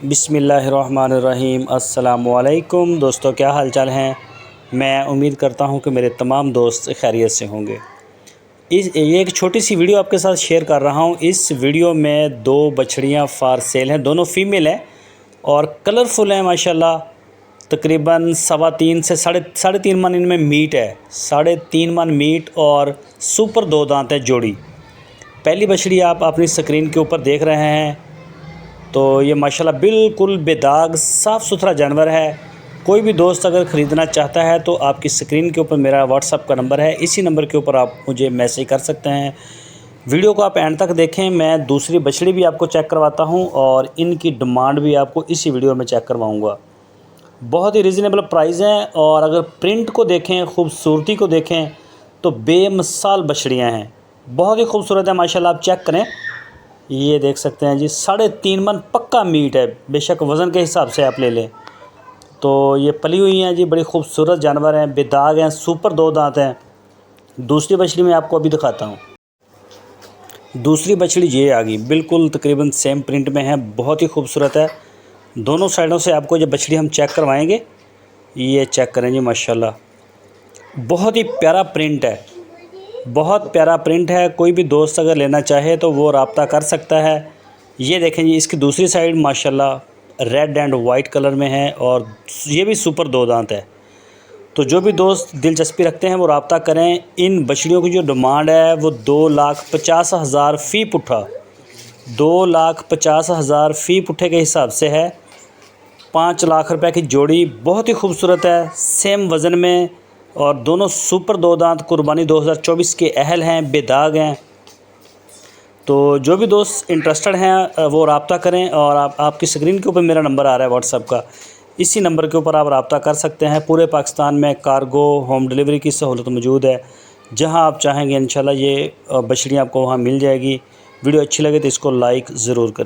बिस्मिल्लाहिर्रहमानिर्रहीम। अस्सलामुअलैकुम दोस्तों, क्या हाल चाल हैं। मैं उम्मीद करता हूं कि मेरे तमाम दोस्त खैरियत से होंगे। ये एक छोटी सी वीडियो आपके साथ शेयर कर रहा हूं। इस वीडियो में दो बछड़ियां फॉर सेल हैं, दोनों फीमेल हैं और कलरफुल हैं माशाल्लाह। तकरीबन 3.25 से साढ़े तीन मन इनमें मीट है, 3.5 मन मीट और सुपर 2 दांत है जोड़ी। पहली बछड़ी आप अपनी स्क्रीन के ऊपर देख रहे हैं तो ये माशाल्लाह बिल्कुल बेदाग साफ़ सुथरा जानवर है। कोई भी दोस्त अगर ख़रीदना चाहता है तो आपकी स्क्रीन के ऊपर मेरा व्हाट्सअप का नंबर है, इसी नंबर के ऊपर आप मुझे मैसेज कर सकते हैं। वीडियो को आप एंड तक देखें। मैं दूसरी बछड़ी भी आपको चेक करवाता हूं और इनकी डिमांड भी आपको इसी वीडियो में चेक करवाऊँगा। बहुत ही रीज़नेबल प्राइस हैं और अगर प्रिंट को देखें, ख़ूबसूरती को देखें तो बेमिसाल बछड़ियाँ हैं, बहुत ही खूबसूरत है माशाल्लाह। आप चेक करें, ये देख सकते हैं जी, 3.5 मन पक्का मीट है। बेशक वज़न के हिसाब से आप ले लें तो ये पली हुई हैं जी, बड़ी खूबसूरत जानवर हैं, बेदाग हैं, सुपर 2 दांत हैं। दूसरी बछड़ी मैं आपको अभी दिखाता हूँ। दूसरी बछड़ी ये आ गई, बिल्कुल तकरीबन सेम प्रिंट में है, बहुत ही खूबसूरत है। दोनों साइडों से आपको ये बछड़ी हम चेक करवाएंगे। ये चेक करें जी माशाल्लाह, बहुत ही प्यारा प्रिंट है, बहुत प्यारा प्रिंट है। कोई भी दोस्त अगर लेना चाहे तो वो रब्ता कर सकता है। ये देखें जी, इसकी दूसरी साइड माशाल्लाह रेड एंड वाइट कलर में है और ये भी सुपर 2 दांत है। तो जो भी दोस्त दिलचस्पी रखते हैं वो रब्ता करें। इन बछड़ियों की जो डिमांड है वो 2,50,000 फ़ी पुट्ठा, 2,50,000 फ़ी पुट्ठे के हिसाब से है। 5 लाख रुपए की जोड़ी, बहुत ही खूबसूरत है, सेम वज़न में और दोनों सुपर 2 दांत कुर्बानी 2024 के अहल हैं, बेदाग हैं। तो जो भी दोस्त इंटरेस्टेड हैं वो रब्ता करें और आपकी स्क्रीन के ऊपर मेरा नंबर आ रहा है व्हाट्सएप का, इसी नंबर के ऊपर आप रब्ता कर सकते हैं। पूरे पाकिस्तान में कार्गो होम डिलीवरी की सहूलत मौजूद है। जहां आप चाहेंगे इंशाल्लाह ये बछड़ियाँ आपको वहां मिल जाएगी। वीडियो अच्छी लगे तो इसको लाइक ज़रूर करें।